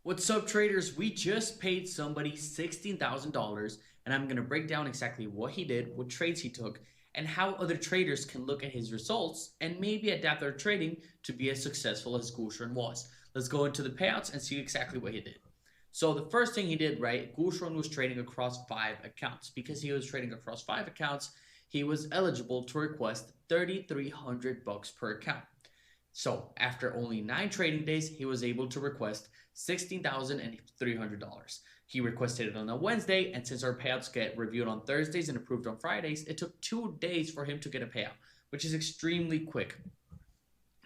What's up, traders? We just paid somebody $16,000, and I'm going to break down exactly what he did, what trades he took, and how other traders can look at his results and maybe adapt their trading to be as successful as Gushran was. Let's go into the payouts and see exactly what he did. So the first thing he did, right, Gushran was trading across 5 accounts. Because he was trading across 5 accounts, he was eligible to request 3,300 bucks per account. So after only 9 trading days, he was able to request $16,300. He requested it on a Wednesday, and since our payouts get reviewed on Thursdays and approved on Fridays, it took 2 days for him to get a payout, which is extremely quick.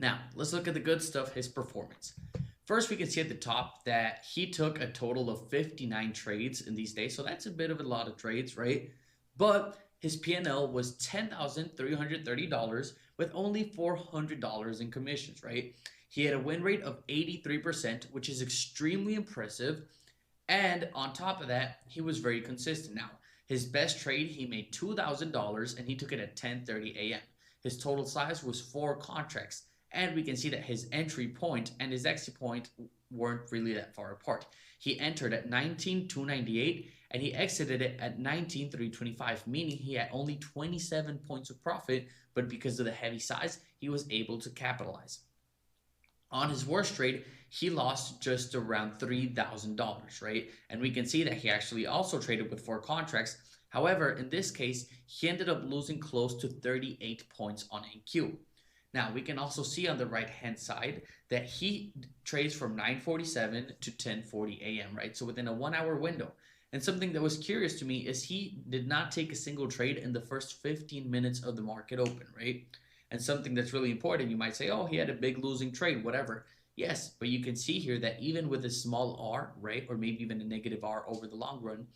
Now, let's look at the good stuff, his performance. First, we can see at the top that he took a total of 59 trades in these days, so that's a bit of a lot of trades, right? But his P&L was $10,330 with only $400 in commissions, right? He had a win rate of 83%, which is extremely impressive. And on top of that, he was very consistent. Now, his best trade, he made $2,000 and he took it at 10:30 a.m. His total size was 4 contracts. And we can see that his entry point and his exit point weren't really that far apart. He entered at 19,298 and he exited it at 19,325, meaning he had only 27 points of profit, but because of the heavy size, he was able to capitalize. On his worst trade, he lost just around $3,000, right? And we can see that he actually also traded with 4 contracts. However, in this case, he ended up losing close to 38 points on NQ. Now, we can also see on the right-hand side that he trades from 9:47 to 10:40 a.m., right? So within a 1 hour window. And something that was curious to me is he did not take a single trade in the first 15 minutes of the market open, right? And something that's really important, you might say, oh, he had a big losing trade, whatever. Yes, but you can see here that even with a small R, right, or maybe even a negative R over the long run,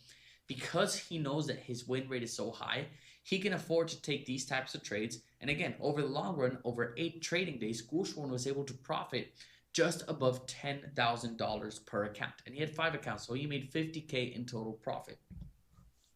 because he knows that his win rate is so high, he can afford to take these types of trades. And again, over the long run, over 8 trading days, Gushwan was able to profit just above $10,000 per account. And he had 5 accounts, so he made 50K in total profit.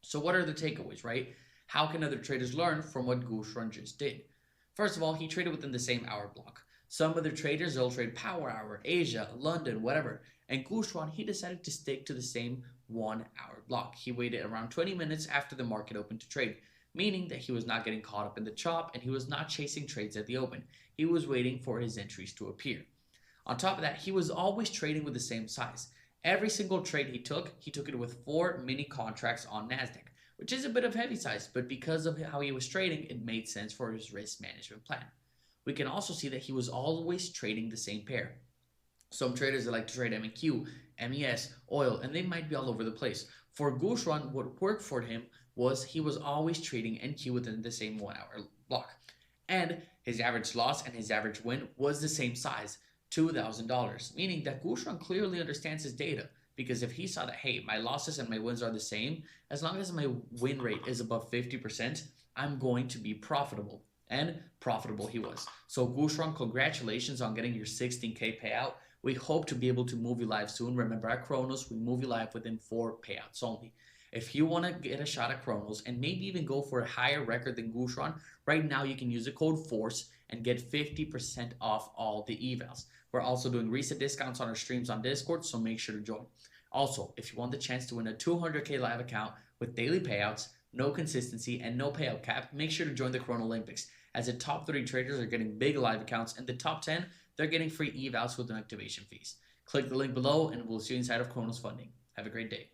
So what are the takeaways, right? How can other traders learn from what Gushwan just did? First of all, he traded within the same hour block. Some other traders, they'll trade power hour, Asia, London, whatever. And Gushwan, he decided to stick to the same 1 hour block. He waited around 20 minutes after the market opened to trade, meaning that he was not getting caught up in the chop and he was not chasing trades at the open. He was waiting for his entries to appear. On top of that, he was always trading with the same size. Every single trade he took it with 4 mini contracts on NASDAQ, which is a bit of heavy size, but because of how he was trading, it made sense for his risk management plan. We can also see that he was always trading the same pair. Some traders that like to trade MEQ, MES, oil, and they might be all over the place. For Gushran, what worked for him was he was always trading NQ within the same 1 hour block. And his average loss and his average win was the same size, $2,000, meaning that Gushran clearly understands his data. Because if he saw that, hey, my losses and my wins are the same, as long as my win rate is above 50%, I'm going to be profitable. And profitable he was. So Gushran, congratulations on getting your 16K payout. We hope to be able to move you live soon. Remember, at Kronos, we move you live within 4 payouts only. If you want to get a shot at Kronos and maybe even go for a higher record than Gushran, right now you can use the code FORCE and get 50% off all the evals. We're also doing reset discounts on our streams on Discord, so make sure to join. Also, if you want the chance to win a 200K live account with daily payouts, no consistency, and no payout cap, make sure to join the Chrono Olympics, as the top 3 traders are getting big live accounts, and the top 10, they're getting free evals with no activation fees. Click the link below, and we'll see you inside of Chronos Funding. Have a great day.